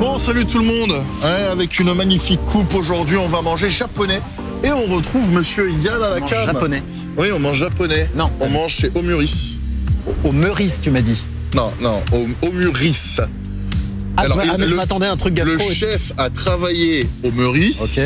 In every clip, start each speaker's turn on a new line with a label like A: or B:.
A: Bon, salut tout le monde. Ouais, avec une magnifique coupe aujourd'hui, on va manger japonais. Et on retrouve monsieur Yann à la cam.
B: Japonais.
A: Oui, on mange japonais.
B: Non.
A: On mange chez Omuris.
B: Au Meurice, tu m'as dit.
A: Non, Omuris.
B: Alors, mais je m'attendais à un truc gastro.
A: Le chef a travaillé au Meurice.
B: Ok.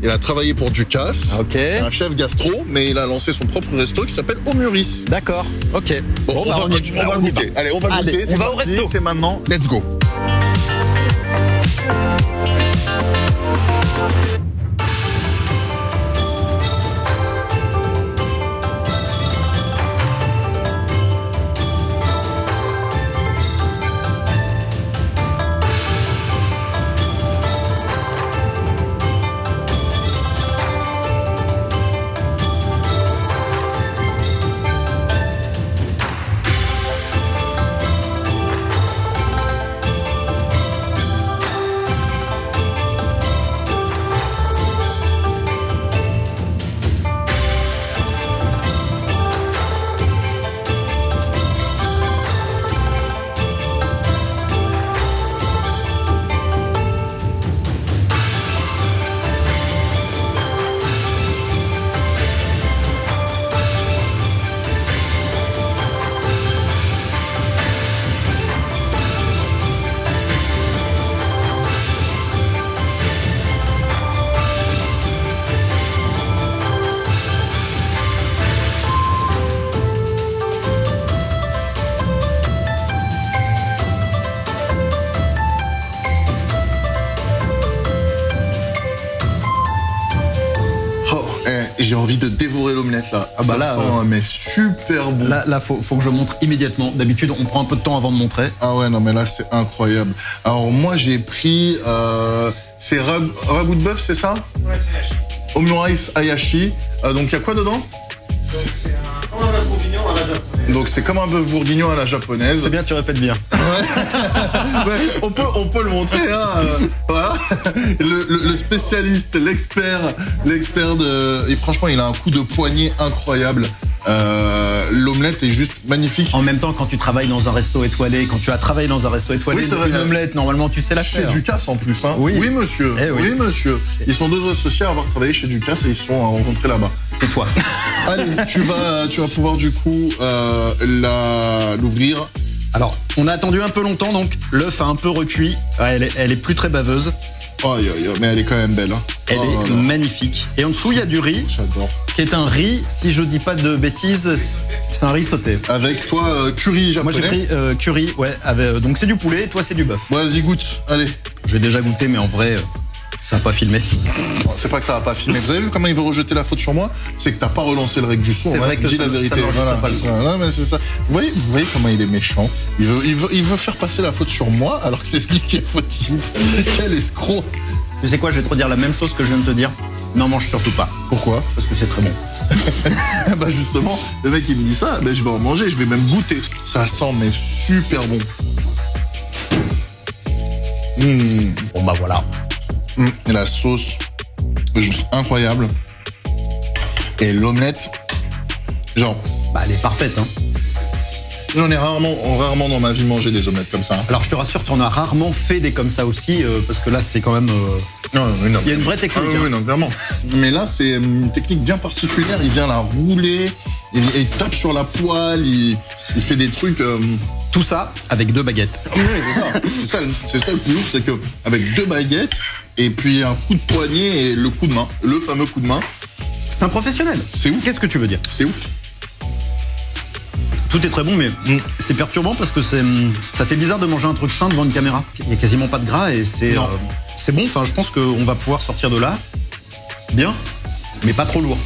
A: Il a travaillé pour Ducasse.
B: Ok.
A: C'est un chef gastro, mais il a lancé son propre resto qui s'appelle Omuris.
B: D'accord. Ok.
A: Bon, on va goûter. Allez, on va goûter.
B: On va au resto.
A: C'est maintenant. Let's go. J'ai envie de dévorer l'omelette là.
B: Ah bah
A: ça
B: là,
A: sent, mais super bon.
B: Là, faut que je montre immédiatement. D'habitude, on prend un peu de temps avant de montrer.
A: Ah ouais, non mais là c'est incroyable. Alors moi j'ai pris, c'est ragoût de bœuf, c'est ça?
C: Ouais, c'est Hayashi.
A: Omuris Hayashi. Donc il y a quoi dedans?
C: C'est comme un bœuf bourguignon à la japonaise.
A: Donc c'est comme un bœuf bourguignon à la japonaise.
B: C'est bien, tu répètes bien.
A: Ouais, on peut le montrer. Hein, voilà. Le spécialiste, l'expert de. Et franchement, il a un coup de poignet incroyable. L'omelette est juste magnifique.
B: En même temps, quand tu travailles dans un resto étoilé, quand tu as travaillé dans un resto étoilé,
A: Oui, c'est vrai.
B: une omelette, normalement, tu sais la
A: Chez
B: faire.
A: Ducasse en plus. Hein.
B: Oui.
A: Oui, monsieur.
B: Eh oui.
A: Oui, monsieur. Ils sont deux associés à avoir travaillé chez Ducasse et ils se sont rencontrés là-bas.
B: Et toi?
A: Allez, tu vas pouvoir du coup l'ouvrir.
B: Alors, on a attendu un peu longtemps, donc l'œuf a un peu recuit. Ouais, elle est plus très baveuse.
A: Oh, mais elle est quand même belle. Hein.
B: Elle est magnifique. Et en dessous, il y a du riz,
A: J'adore.
B: qui est un riz, si je dis pas de bêtises, c'est un riz sauté.
A: Avec toi, curry
B: Moi,
A: japonais.
B: j'ai pris curry, ouais, donc c'est du poulet, toi, c'est du bœuf.
A: Vas-y, goûte. Allez.
B: J'ai déjà goûté, mais en vrai, ça n'a pas filmé.
A: C'est pas que ça va pas filmer. Vous avez vu comment il veut rejeter la faute sur moi? C'est que t'as pas relancé le règle du son.
B: C'est vrai que
A: dis
B: ça-
A: la vérité.
B: ça n'enregistre pas le
A: c'est
B: son.
A: ça. Non, mais c'est ça. Vous voyez comment il est méchant. Il veut faire passer la faute sur moi alors que c'est lui qui est fautif. Quel escroc.
B: Tu sais quoi, je vais te redire la même chose que je viens de te dire. N'en mange surtout pas,
A: Pourquoi?
B: parce que c'est très bon.
A: Bah justement, le mec il me dit ça, ben je vais en manger, je vais même goûter. Ça sent mais super bon.
B: Bon bah voilà.
A: Et la sauce est juste incroyable. Et l'omelette, genre,
B: Bah elle est parfaite, hein.
A: j'en ai rarement dans ma vie mangé des omelettes comme ça. Hein.
B: Alors je te rassure, tu en as rarement fait des comme ça aussi, parce que là c'est quand même...
A: Non,
B: Il y a une vraie technique.
A: Ah,
B: hein.
A: oui, non, clairement. Mais là, c'est une technique bien particulière. Il vient la rouler, il tape sur la poêle, il fait des trucs.
B: Tout ça avec 2 baguettes.
A: Oui, c'est ça le plus lourd, c'est que avec 2 baguettes et puis un coup de poignet et le coup de main, le fameux coup de main,
B: C'est un professionnel.
A: C'est ouf.
B: Qu'est-ce que tu veux dire?
A: c'est ouf.
B: Tout est très bon, mais c'est perturbant parce que ça fait bizarre de manger un truc sain devant une caméra. Il n'y a quasiment pas de gras et c'est bon. Enfin, je pense qu'on va pouvoir sortir de là bien, mais pas trop lourd.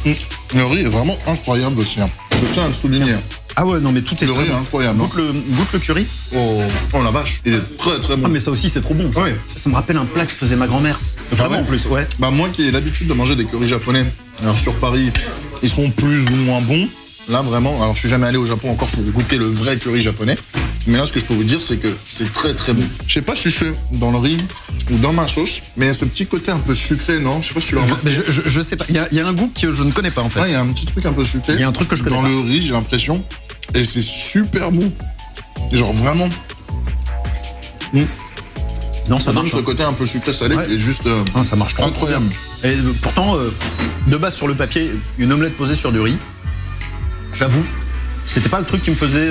A: Le riz est vraiment incroyable aussi. Hein. Je tiens à le souligner.
B: Ah ouais, non, mais tout est
A: Le
B: très
A: riz est
B: bon.
A: incroyable. Hein.
B: Goûte le curry.
A: Oh la vache, il est très très bon.
B: Ah, mais ça aussi, c'est trop bon. Ça.
A: Ouais.
B: Ça me rappelle un plat que faisait ma grand-mère. Vraiment
A: ouais
B: en plus, ouais.
A: Bah moi qui ai l'habitude de manger des currys japonais, alors sur Paris, ils sont plus ou moins bons. Là vraiment, alors je suis jamais allé au Japon encore pour goûter le vrai curry japonais. Mais là ce que je peux vous dire c'est que c'est très très bon. Je sais pas si c'est dans le riz ou dans ma sauce, mais il y a ce petit côté un peu sucré, non? Je sais pas si tu l'as remarqué.
B: Mais je sais pas. Il y a un goût que je ne connais pas en fait.
A: Ouais, il y a un petit truc un peu sucré.
B: Il y a un truc que je connais
A: dans
B: pas.
A: le riz, j'ai l'impression. Et c'est super bon. Genre vraiment.
B: Non, ça
A: donne
B: marche.
A: ce côté un peu sucré-salé
B: Ouais.
A: qui est juste
B: Ah, ça marche trop
A: incroyable.
B: bien. Et pourtant, de base sur le papier, une omelette posée sur du riz, j'avoue, c'était pas le truc qui me faisait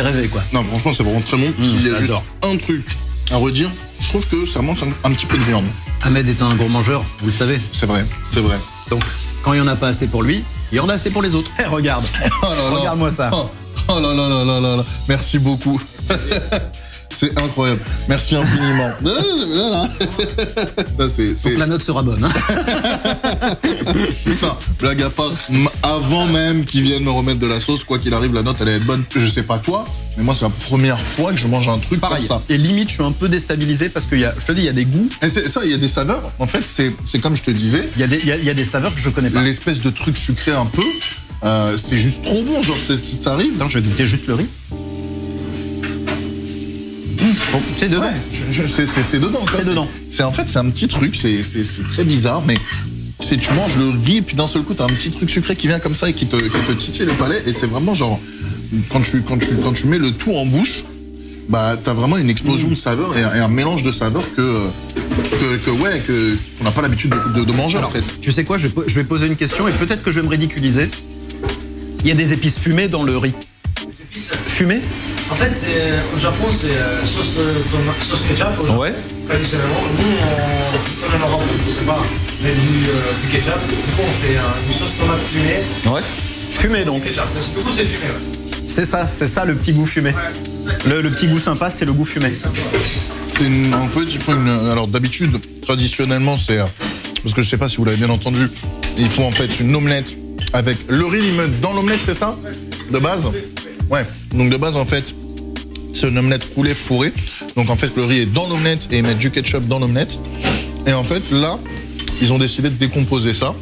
B: rêver, quoi.
A: Non, franchement, c'est vraiment très bon. S'il y a juste
B: j'adore.
A: un truc à redire, je trouve que ça manque un petit peu de viande.
B: Ahmed est un gros mangeur, vous le savez.
A: C'est vrai, c'est vrai.
B: Donc, quand il y en a pas assez pour lui, il y en a assez pour les autres. Eh, regarde.
A: Oh là là.
B: Regarde-moi ça.
A: Oh là là là là là là. Merci beaucoup. C'est incroyable. Merci infiniment. Là, c'est
B: Donc la note sera bonne. Hein.
A: ça. Blague à part, avant même qu'ils viennent me remettre de la sauce, quoi qu'il arrive, la note, elle allait être bonne. Je sais pas toi, mais moi, c'est la première fois que je mange un truc
B: Pareil.
A: comme ça.
B: Et limite, je suis un peu déstabilisé parce que, je te dis, il y a des goûts.
A: Et c'est ça, il y a des saveurs. En fait, c'est comme je te disais,
B: Il y a des saveurs que je connais pas.
A: l'espèce de truc sucré un peu, c'est juste trop bon. Genre, si t'arrives.
B: Attends, je vais goûter juste le riz. Bon, c'est dedans.
A: Ouais, c'est dedans. tu vois,
B: C'est dedans.
A: En fait, c'est un petit truc, c'est très bizarre, mais tu manges le riz, et puis d'un seul coup, t'as un petit truc sucré qui vient comme ça et qui te titille le palais, et c'est vraiment genre, quand tu mets le tout en bouche, bah, t'as vraiment une explosion de saveurs et un mélange de saveurs qu'on n'a pas l'habitude de manger,
B: Alors,
A: en fait.
B: tu sais quoi, je vais poser une question et peut-être que je vais me ridiculiser. Il y a des épices fumées dans le riz.
C: Les épices.
B: Fumées?
C: En fait, au Japon, c'est sauce ketchup. Au Japon,
B: Ouais.
C: traditionnellement. Nous, comme en Europe, je sais pas, mais du ketchup. Du coup, on fait une sauce tomate fumée.
B: Ouais. Fumée donc.
C: Ketchup. Du coup, c'est fumé. Ouais.
B: C'est ça le petit goût fumé.
C: Ouais, c'est ça qui
B: Le petit goût sympa, c'est le goût fumé.
C: est sympa.
A: En fait, ils font alors d'habitude, traditionnellement, c'est parce que je sais pas si vous l'avez bien entendu, ils font en fait une omelette avec le riz, ils mettent dans l'omelette, c'est ça? De base? Ouais. Donc de base, en fait, c'est une omelette roulée fourrée. Donc en fait, le riz est dans l'omelette et ils mettent du ketchup dans l'omelette. Et en fait, là, ils ont décidé de décomposer ça.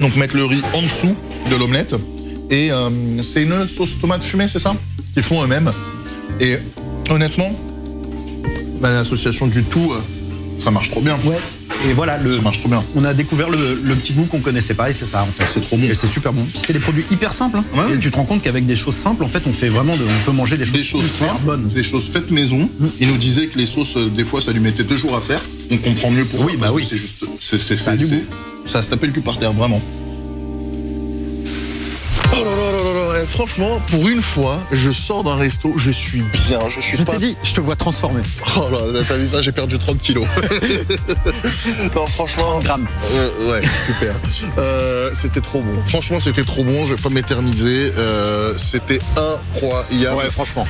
A: Donc mettre le riz en dessous de l'omelette. Et c'est une sauce tomate fumée, c'est ça? Qu'ils font eux-mêmes. Et honnêtement, bah, l'association du tout, ça marche trop bien.
B: Ouais. Et voilà,
A: Ça marche trop bien.
B: on a découvert le petit goût qu'on connaissait pas et c'est ça en fait.
A: C'est trop bon.
B: Et c'est super bon. C'est des produits hyper simples. Hein.
A: Ouais.
B: Et tu te rends compte qu'avec des choses simples, en fait, on peut manger des choses super
A: simples,
B: bonnes.
A: des choses faites maison. Il nous disait que les sauces, des fois, ça lui mettait 2 jours à faire. On comprend mieux pourquoi.
B: Oui, bah
A: parce que
B: oui.
A: C'est juste,
B: Ça a du goût.
A: ça se tapait le cul par terre, vraiment. Oh là là là là là, franchement, pour une fois, je sors d'un resto, je suis bien, je suis
B: Je
A: pas...
B: t'ai dit, je te vois transformé.
A: Oh là là, t'as vu ça, j'ai perdu 30 kilos. Non, franchement...
B: Grammes.
A: Ouais, super. C'était trop bon. Franchement, c'était trop bon, je vais pas m'éterniser. C'était incroyable.
B: Ouais, franchement.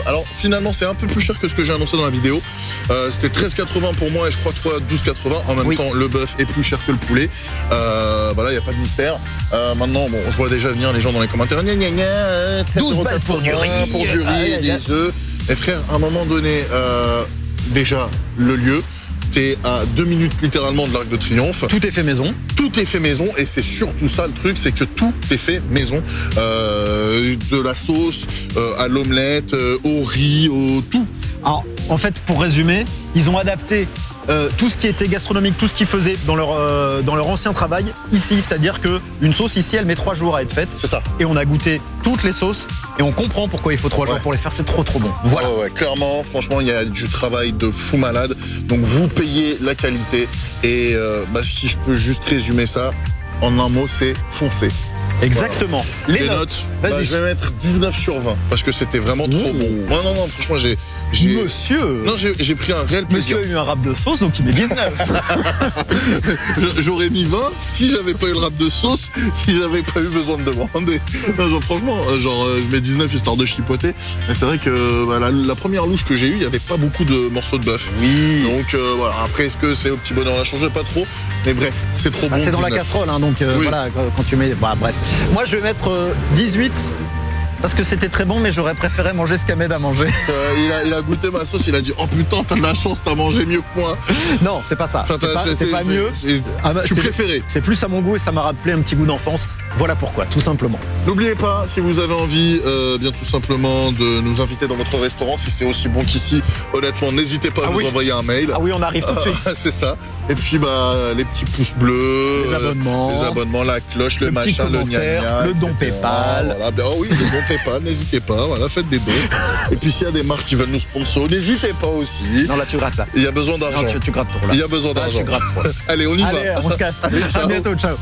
A: Alors, finalement, c'est un peu plus cher que ce que j'ai annoncé dans la vidéo. C'était 13,80 pour moi et je crois toi 12,80. En même temps, le bœuf est plus cher que le poulet. Voilà, il n'y a pas de mystère. Maintenant, bon, je vois déjà venir les gens dans les commentaires. Gna, gna, gna,
B: 12 balles pour du riz.
A: Pour du riz et des œufs. Et frère, à un moment donné, déjà, le lieu, t'es à 2 minutes littéralement de l'Arc de Triomphe.
B: Tout est fait maison.
A: Tout est fait maison et c'est surtout ça le truc, c'est que tout est fait maison. De la sauce à l'omelette, au riz, au tout.
B: Alors, en fait, pour résumer, ils ont adapté tout ce qui était gastronomique, tout ce qu'ils faisaient dans leur ancien travail ici. C'est-à-dire qu'une sauce ici, elle met 3 jours à être faite.
A: C'est ça.
B: Et on a goûté toutes les sauces et on comprend pourquoi il faut 3 jours pour les faire. C'est trop bon. Voilà.
A: Ouais, clairement, franchement, il y a du travail de fou malade. Donc vous payez la qualité. Et si je peux juste résumer ça, en un mot, c'est foncé.
B: Exactement.
A: Voilà. Les notes,
B: Vas-y.
A: je vais mettre 19 sur 20 parce que c'était vraiment trop bon. Ouais, non, franchement, j'ai
B: Monsieur.
A: Non, j'ai pris un réel plaisir.
B: Monsieur a eu un rap de sauce, donc il met 19.
A: J'aurais mis 20 si j'avais pas eu le rap de sauce, si j'avais pas eu besoin de demander. Non, genre, franchement, je mets 19 histoire de chipoter. Mais c'est vrai que la première louche que j'ai eue, il y avait pas beaucoup de morceaux de bœuf.
B: Oui.
A: Donc voilà. Après, est-ce que c'est au petit bonheur? On la changeait pas trop. Mais bref, c'est trop bon.
B: C'est dans la
A: 19.
B: casserole, hein, donc
A: Oui.
B: voilà, quand tu mets. Bah, bref. Moi, je vais mettre 18. Parce que c'était très bon, mais j'aurais préféré manger ce qu'Ahmed a mangé.
A: Il a goûté ma sauce, il a dit oh putain, t'as de la chance, t'as mangé mieux que moi.
B: Non, c'est pas ça.
A: Enfin,
B: C'est pas mieux. Ah bah,
A: je suis préféré.
B: C'est plus à mon goût et ça m'a rappelé un petit goût d'enfance. Voilà pourquoi, tout simplement.
A: N'oubliez pas, si vous avez envie, bien tout simplement, de nous inviter dans votre restaurant, si c'est aussi bon qu'ici, honnêtement, n'hésitez pas à nous envoyer un mail.
B: Ah oui, on arrive tout de suite.
A: C'est ça. Et puis, les petits pouces bleus,
B: Les abonnements,
A: la cloche, le
B: petit
A: machin, le
B: commentaire,
A: gna-gna,
B: le don
A: etc.
B: PayPal.
A: Voilà. Oh oui, le don n'hésitez pas, voilà, faites des dons. Et puis s'il y a des marques qui veulent nous sponsor, n'hésitez pas aussi.
B: Non, là, tu grattes, là.
A: Il y a besoin d'argent.
B: Non, tu grattes trop, là.
A: Il y a besoin d'argent.
B: Tu grattes trop.
A: Allez, on y va.
B: Allez, on se casse.
A: Allez, ciao.
B: À bientôt, ciao.